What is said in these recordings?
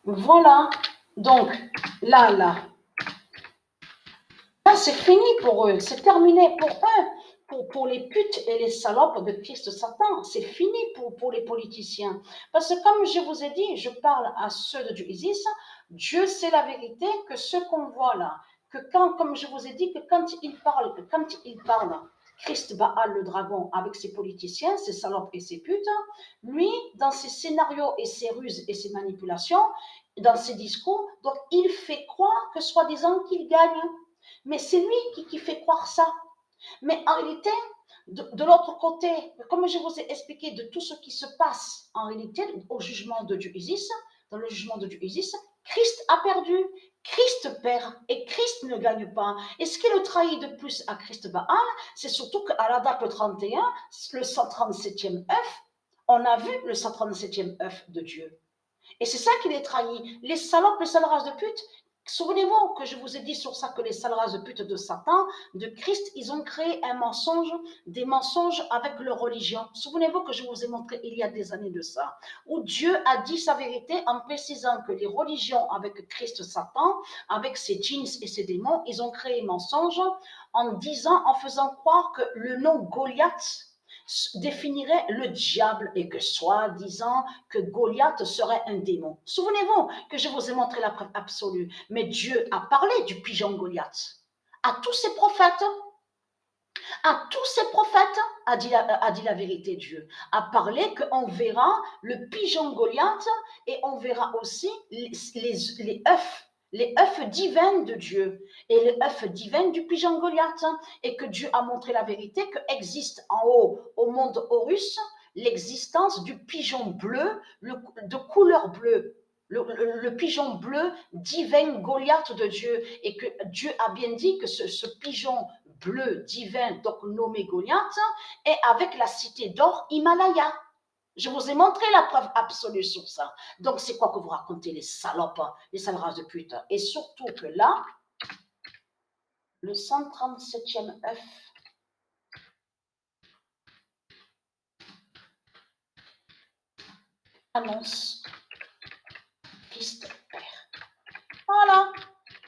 Voilà. Donc, là, là, c'est fini pour eux, c'est terminé pour eux, pour les putes et les salopes de Christ Satan, c'est fini pour les politiciens. Parce que comme je vous ai dit, je parle à ceux de Isis, Dieu c'est la vérité que ce qu'on voit là, que quand, comme je vous ai dit, que quand il parle Christ Baal le dragon avec ses politiciens, ses salopes et ses putes, lui, dans ses scénarios et ses ruses et ses manipulations, dans ses discours, donc il fait croire que soi-disant qu'il gagne. Mais c'est lui qui fait croire ça. Mais en réalité, de l'autre côté, comme je vous ai expliqué de tout ce qui se passe en réalité au jugement de Dieu Isis, dans le jugement de Dieu Isis, Christ a perdu. Christ perd et Christ ne gagne pas. Et ce qui le trahit de plus à Christ Baal, c'est surtout qu'à la date 31, le 137e œuf, on a vu le 137e œuf de Dieu. Et c'est ça qui les trahit. Les salopes, les sales races de pute, souvenez-vous que je vous ai dit sur ça que les sales races de pute de Satan, de Christ, ils ont créé un mensonge, des mensonges avec leur religion. Souvenez-vous que je vous ai montré il y a des années de ça, où Dieu a dit sa vérité en précisant que les religions avec Christ Satan, avec ses djinns et ses démons, ils ont créé un mensonge en disant, en faisant croire que le nom Goliath définirait le diable et que soi-disant que Goliath serait un démon. Souvenez-vous que je vous ai montré la preuve absolue, mais Dieu a parlé du pigeon Goliath. À tous ses prophètes, a dit la vérité Dieu, a parlé qu'on verra le pigeon Goliath et on verra aussi les œufs divins de Dieu et les œufs divins du pigeon Goliath, et que Dieu a montré la vérité qu'existe en haut au monde Horus l'existence du pigeon bleu de couleur bleue. Le pigeon bleu divin Goliath de Dieu, et que Dieu a bien dit que ce pigeon bleu divin, donc nommé Goliath, est avec la cité d'or Himalaya. Je vous ai montré la preuve absolue sur ça. Donc, c'est quoi que vous racontez, les salopes, les sales races de pute? Et surtout que là, le 137e œuf annonce Christ Père. Voilà.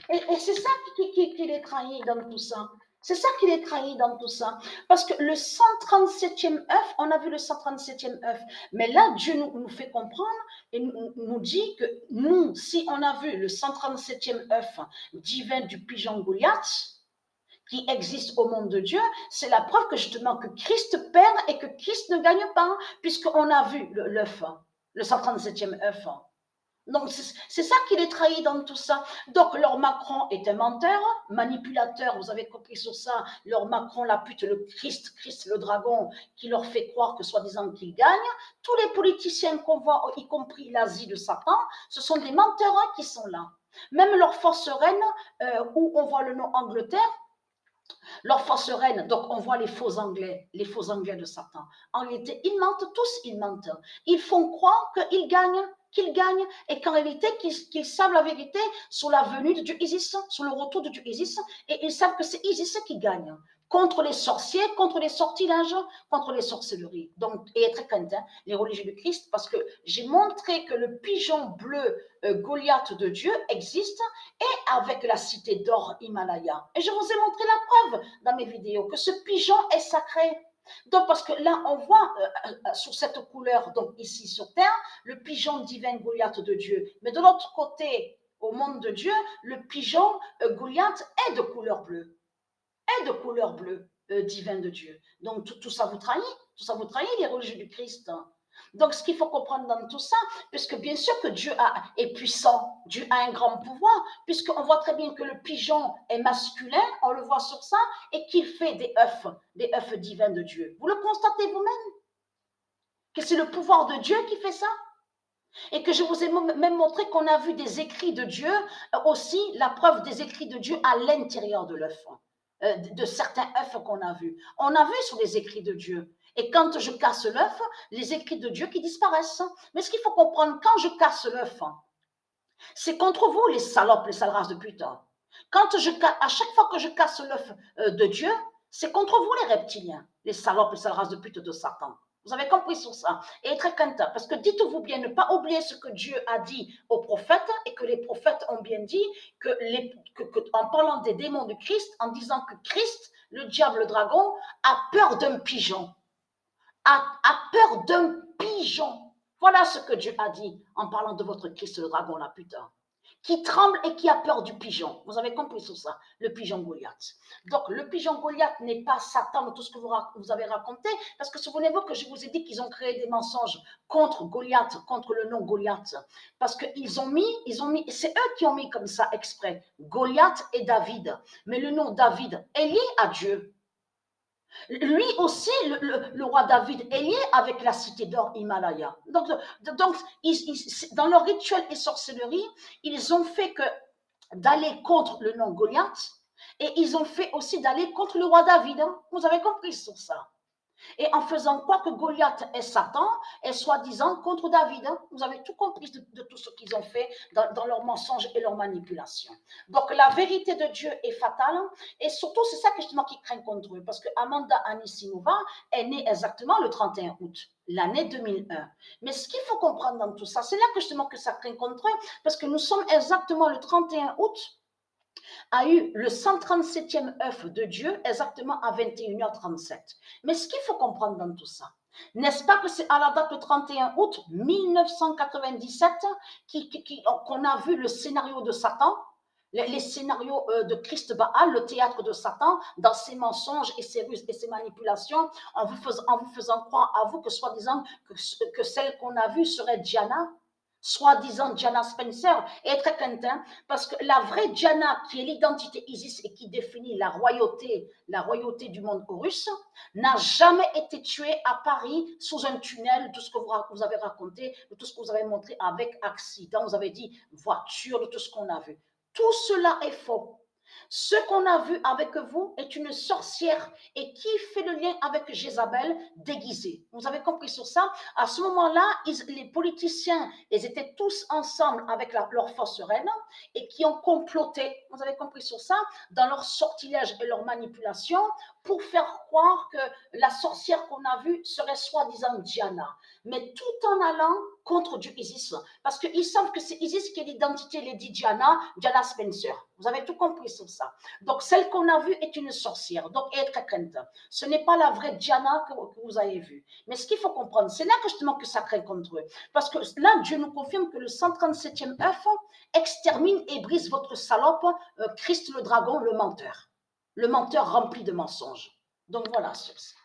Et c'est ça qui les trahit dans tout ça. C'est ça qui les trahit dans tout ça. Parce que le 137e œuf, on a vu le 137e œuf, mais là, Dieu nous fait comprendre et nous dit que nous, si on a vu le 137e œuf divin du pigeon Goliath, qui existe au monde de Dieu, c'est la preuve que justement que Christ perd et que Christ ne gagne pas, puisqu'on a vu l'œuf, le 137e œuf. Donc, c'est ça qui les trahit dans tout ça. Donc, leur Macron est un menteur, manipulateur, vous avez compris sur ça. Leur Macron, la pute, le Christ le dragon, qui leur fait croire que soi-disant qu'il gagne. Tous les politiciens qu'on voit, y compris l'Asie de Satan, ce sont des menteurs qui sont là. Même leur force reine, où on voit le nom Angleterre, leur force reine, donc on voit les faux Anglais de Satan. En réalité, ils mentent tous, ils mentent. Ils font croire qu'ils gagnent, et qu'en réalité, qu'ils savent la vérité sur la venue de Dieu Isis, sur le retour de Dieu Isis, et ils savent que c'est Isis qui gagne. Contre les sorciers, contre les sortilèges, contre les sorcelleries. Donc, et très crainte, les religieux de Christ, parce que j'ai montré que le pigeon bleu Goliath de Dieu existe, et avec la cité d'or Himalaya. Et je vous ai montré la preuve dans mes vidéos que ce pigeon est sacré. Donc, parce que là, on voit sur cette couleur, donc ici sur Terre, le pigeon divin Goliath de Dieu. Mais de l'autre côté, au monde de Dieu, le pigeon Goliath est de couleur bleue. Est de couleur bleue divin de Dieu. Donc, tout ça vous trahit les religieux du Christ. Donc, ce qu'il faut comprendre dans tout ça, puisque bien sûr que Dieu est puissant, Dieu a un grand pouvoir, puisqu'on voit très bien que le pigeon est masculin, on le voit sur ça, et qu'il fait des œufs divins de Dieu. Vous le constatez vous-même, que c'est le pouvoir de Dieu qui fait ça, et que je vous ai même montré qu'on a vu des écrits de Dieu, aussi la preuve des écrits de Dieu à l'intérieur de l'œuf, de certains œufs qu'on a vus. On a vu sur les écrits de Dieu. Et quand je casse l'œuf, les écrits de Dieu qui disparaissent. Mais ce qu'il faut comprendre, quand je casse l'œuf, c'est contre vous, les salopes, les sales races de pute. À chaque fois que je casse l'œuf de Dieu, c'est contre vous, les reptiliens, les salopes, les sales races de pute de Satan. Vous avez compris sur ça. Et très content. Parce que dites-vous bien, ne pas oublier ce que Dieu a dit aux prophètes et que les prophètes ont bien dit en parlant des démons de Christ, en disant que Christ, le diable, le dragon, a peur d'un pigeon. A peur d'un pigeon. Voilà ce que Dieu a dit en parlant de votre Christ, le dragon, là, putain. Qui tremble et qui a peur du pigeon. Vous avez compris sur ça, le pigeon Goliath. Donc, le pigeon Goliath n'est pas Satan, tout ce que vous avez raconté, parce que souvenez-vous que je vous ai dit qu'ils ont créé des mensonges contre Goliath, contre le nom Goliath, parce qu'ils ont mis, c'est eux qui ont mis comme ça exprès, Goliath et David. Mais le nom David est lié à Dieu. Lui aussi, le roi David est lié avec la cité d'or Himalaya. Donc dans leur rituel et sorcellerie, ils ont fait que d'aller contre le nom Goliath et ils ont fait aussi d'aller contre le roi David. Hein. Vous avez compris sur ça. Et en faisant croire que Goliath est Satan, et soi-disant contre David. Hein. Vous avez tout compris de tout ce qu'ils ont fait dans leurs mensonges et leurs manipulations. Donc la vérité de Dieu est fatale, et surtout c'est ça que justement qui craint contre eux, parce que Amanda Anisimova est née exactement le 31 août. L'année 2001. Mais ce qu'il faut comprendre dans tout ça, c'est là que justement que ça craint contre eux, parce que nous sommes exactement le 31 août, a eu le 137e œuf de Dieu exactement à 21h37. Mais ce qu'il faut comprendre dans tout ça, n'est-ce pas que c'est à la date du 31 août 1997 qu'on a vu le scénario de Satan, les scénarios de Christ Baal, le théâtre de Satan, dans ses mensonges et ses ruses et ses manipulations, en vous faisant croire à vous que soi-disant que celle qu'on a vue serait Diana, soi-disant Diana Spencer, est très content parce que la vraie Diana, qui est l'identité Isis et qui définit la royauté du monde russe, n'a jamais été tuée à Paris sous un tunnel, tout ce que vous avez raconté, de tout ce que vous avez montré avec accident, vous avez dit voiture, de tout ce qu'on a vu. Tout cela est faux. Ce qu'on a vu avec vous est une sorcière et qui fait le lien avec Jézabel déguisée. Vous avez compris sur ça? À ce moment-là, les politiciens, ils étaient tous ensemble avec leur force reine et qui ont comploté, vous avez compris sur ça, dans leur sortilège et leur manipulation pour faire croire que la sorcière qu'on a vue serait soi-disant Diana. Mais tout en allant contre du Isis. Parce qu'ils savent que c'est Isis qui est l'identité Lady Diana, Diana Spencer. Vous avez tout compris sur ça. Donc, celle qu'on a vue est une sorcière. Donc, elle est très crainte. Ce n'est pas la vraie Diana que vous avez vue. Mais ce qu'il faut comprendre, c'est là que justement que ça craint contre eux. Parce que là, Dieu nous confirme que le 137e œuf extermine et brise votre salope, Christ le dragon, le menteur. Le menteur rempli de mensonges. Donc, voilà sur ça.